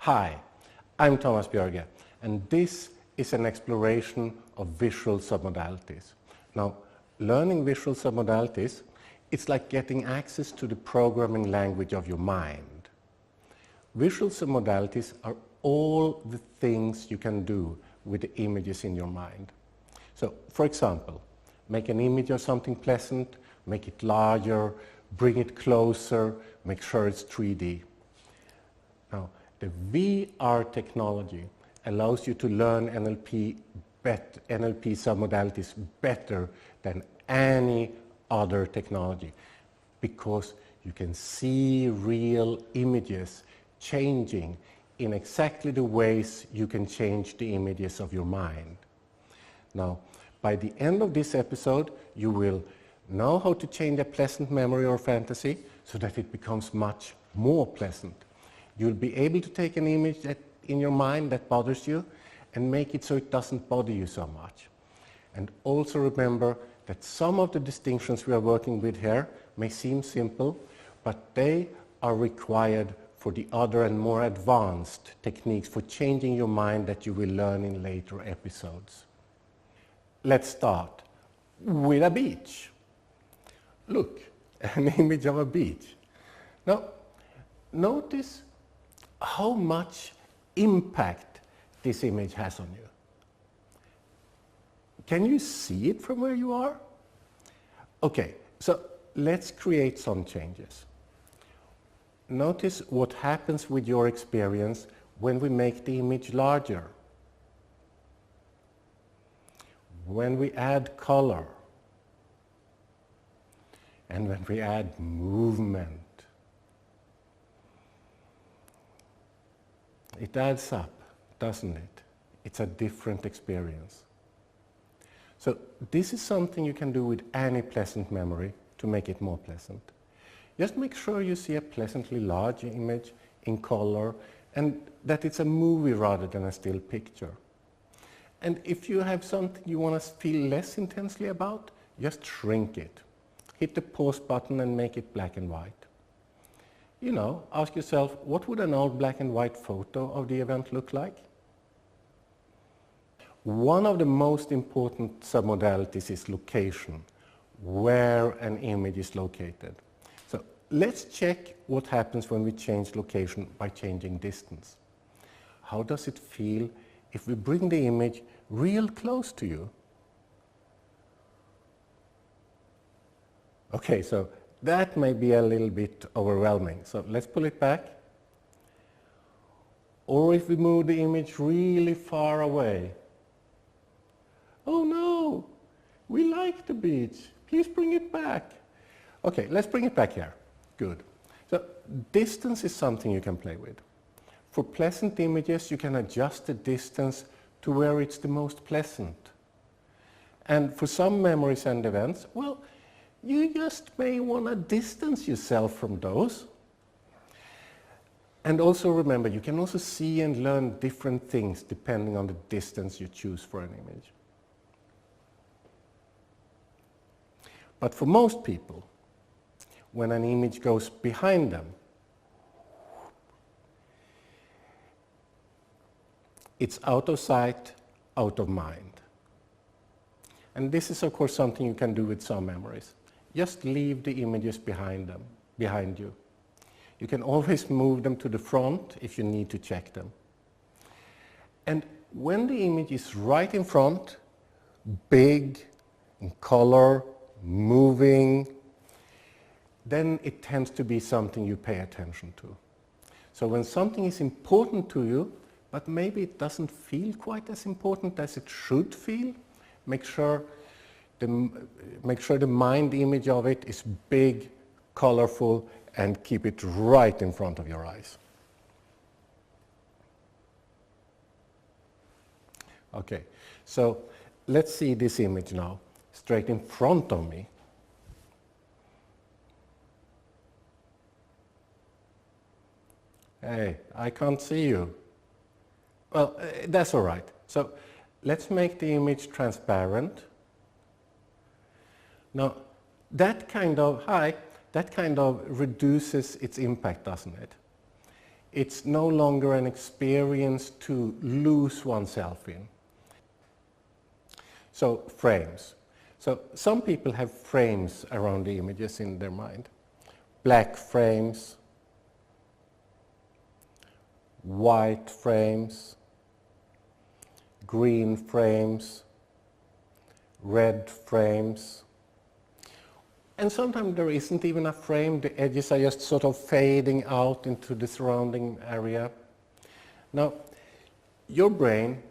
Hi, I'm Björge, and this is an exploration of visual submodalities. Now, learning visual submodalities, it's like getting access to the programming language of your mind. Visual submodalities are all the things you can do with the images in your mind. So, for example, make an image of something pleasant, make it larger, bring it closer, make sure it's 3D. Now, the VR technology allows you to learn NLP submodalities better than any other technology because you can see real images changing in exactly the ways you can change the images of your mind. Now, by the end of this episode, you will know how to change a pleasant memory or fantasy so that it becomes much more pleasant. You'll be able to take an image in your mind that bothers you and make it so it doesn't bother you so much. And also remember that some of the distinctions we are working with here may seem simple, but they are required for the other and more advanced techniques for changing your mind that you will learn in later episodes. Let's start with a beach. Look, an image of a beach. Now, notice how much impact this image has on you. Can you see it from where you are? Okay, so let's create some changes. Notice what happens with your experience when we make the image larger, when we add color, and when we add movement. It adds up, doesn't it? It's a different experience. So this is something you can do with any pleasant memory to make it more pleasant. Just make sure you see a pleasantly large image in color and that it's a movie rather than a still picture. And if you have something you want to feel less intensely about, just shrink it. Hit the pause button and make it black and white. You know, ask yourself, what would an old black and white photo of the event look like? One of the most important submodalities is location, where an image is located. So let's check what happens when we change location by changing distance. How does it feel if we bring the image real close to you? Okay, so that may be a little bit overwhelming. So let's pull it back. Or if we move the image really far away. Oh no, we like the beach. Please bring it back. Okay, let's bring it back here. Good. So distance is something you can play with. For pleasant images, you can adjust the distance to where it's the most pleasant. And for some memories and events, well, you just may want to distance yourself from those. And also remember, you can also see and learn different things depending on the distance you choose for an image. But for most people, when an image goes behind them, it's out of sight, out of mind. And this is, of course, something you can do with some memories. Just leave the images behind you. You can always move them to the front if you need to check them. And when the image is right in front, big, in color, moving, then it tends to be something you pay attention to. So when something is important to you, but maybe it doesn't feel quite as important as it should feel, make sure the mind image of it is big, colorful, and keep it right in front of your eyes. Okay, so let's see this image now, straight in front of me. Hey, I can't see you. Well, that's all right. So let's make the image transparent. Now, that kind of reduces its impact, doesn't it? It's no longer an experience to lose oneself in. So frames. So some people have frames around the images in their mind. Black frames, white frames, green frames, red frames. And sometimes there isn't even a frame, the edges are just sort of fading out into the surrounding area. Now, your brain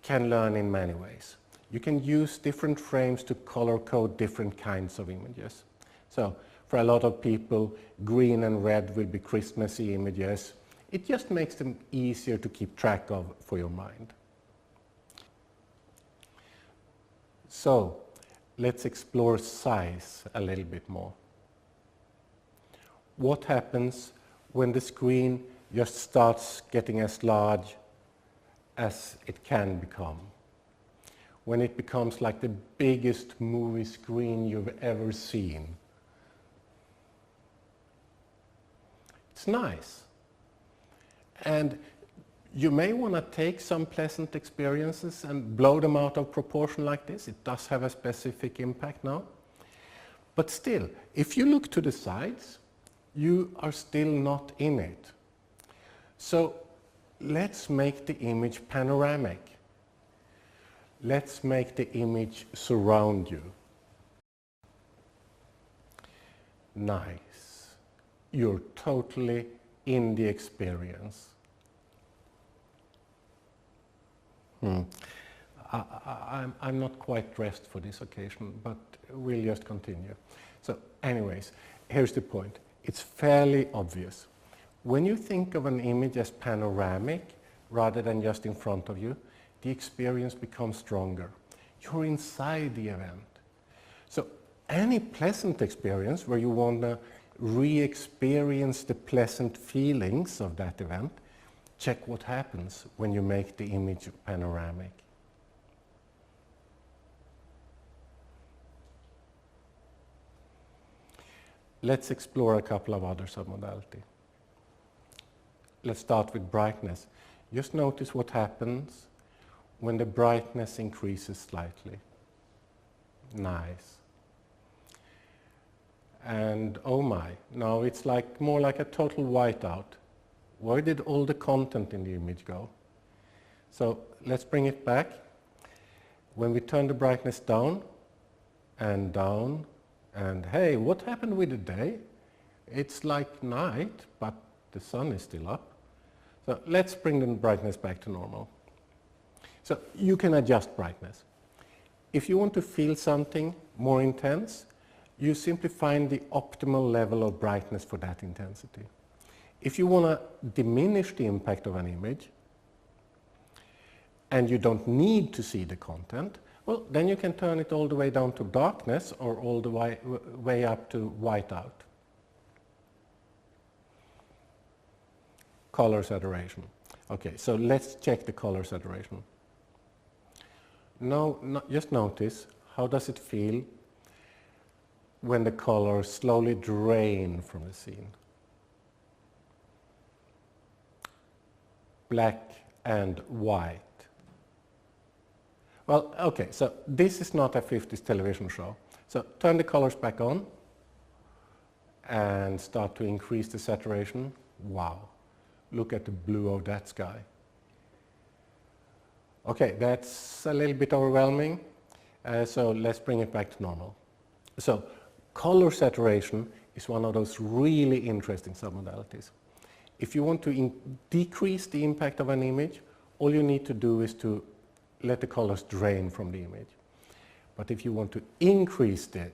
can learn in many ways. You can use different frames to color code different kinds of images. So, for a lot of people, green and red will be Christmassy images. It just makes them easier to keep track of for your mind. So, let's explore size a little bit more. What happens when the screen just starts getting as large as it can become? When it becomes like the biggest movie screen you've ever seen. It's nice. And you may want to take some pleasant experiences and blow them out of proportion like this. It does have a specific impact now. But still, if you look to the sides, you are still not in it. So let's make the image panoramic. Let's make the image surround you. Nice. You're totally in the experience. I'm not quite dressed for this occasion, but we'll just continue. So anyways, here's the point. It's fairly obvious. When you think of an image as panoramic, rather than just in front of you, the experience becomes stronger. You're inside the event. So any pleasant experience where you want to re-experience the pleasant feelings of that event, check what happens when you make the image panoramic. Let's explore a couple of other submodalities. Let's start with brightness. Just notice what happens when the brightness increases slightly. Nice. And oh my, now it's like more like a total whiteout. Where did all the content in the image go? So let's bring it back. When we turn the brightness down, and hey, what happened with the day? It's like night, but the sun is still up. So let's bring the brightness back to normal. So you can adjust brightness. If you want to feel something more intense, you simply find the optimal level of brightness for that intensity. If you want to diminish the impact of an image, and you don't need to see the content, well, then you can turn it all the way down to darkness or all the way up to whiteout. Color saturation. Okay, so let's check the color saturation. Now, just notice, how does it feel when the colors slowly drain from the scene? Black and white. Well, okay, so this is not a 50s television show. So turn the colors back on and start to increase the saturation. Wow, look at the blue of that sky. Okay, that's a little bit overwhelming, so let's bring it back to normal. So color saturation is one of those really interesting submodalities. If you want to decrease the impact of an image, all you need to do is to let the colors drain from the image. But if you want to increase the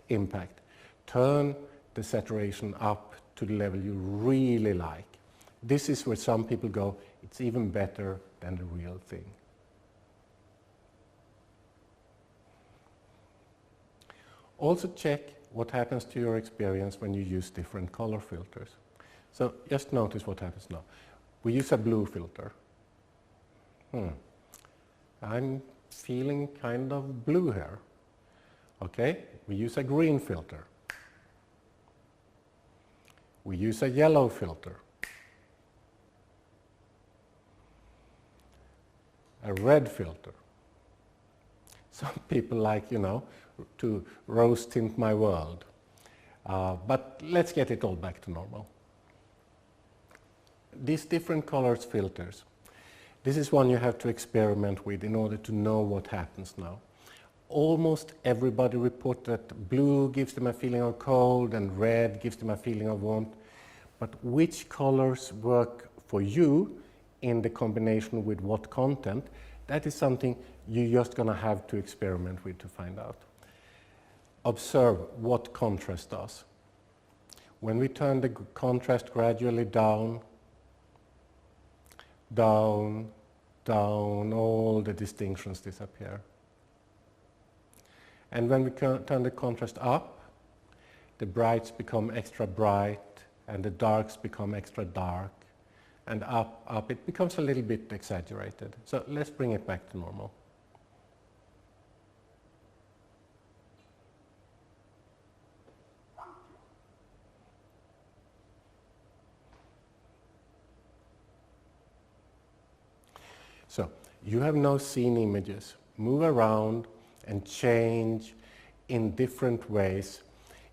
impact, turn the saturation up to the level you really like. This is where some people go, it's even better than the real thing. Also check what happens to your experience when you use different color filters. So just notice what happens now. We use a blue filter. I'm feeling kind of blue here. Okay, we use a green filter. we use a yellow filter, a red filter. Some people like, to rose tint my world. But let's get it all back to normal. These different colors filters, this is one you have to experiment with in order to know what happens now. Almost everybody report that blue gives them a feeling of cold and red gives them a feeling of warmth. But which colors work for you in the combination with what content, that is something you're just going to have to experiment with to find out. Observe what contrast does. When we turn the contrast gradually down, down, down, all the distinctions disappear. And when we turn the contrast up, the brights become extra bright and the darks become extra dark. And up, it becomes a little bit exaggerated. So let's bring it back to normal. So you have now seen images move around and change in different ways,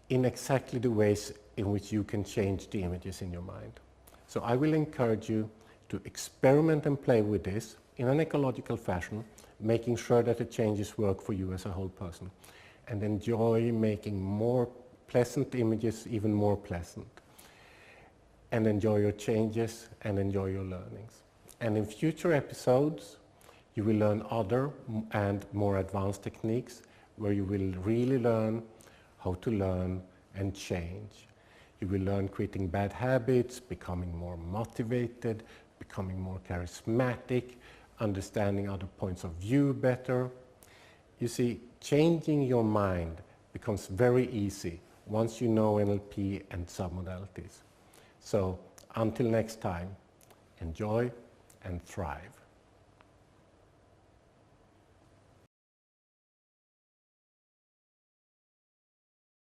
in exactly the ways in which you can change the images in your mind. So I will encourage you to experiment and play with this in an ecological fashion, making sure that the changes work for you as a whole person, and enjoy making more pleasant images even more pleasant, and enjoy your changes and enjoy your learnings. And in future episodes, you will learn other and more advanced techniques where you will really learn how to learn and change. You will learn quitting bad habits, becoming more motivated, becoming more charismatic, understanding other points of view better. You see, changing your mind becomes very easy once you know NLP and submodalities. So until next time, enjoy and thrive.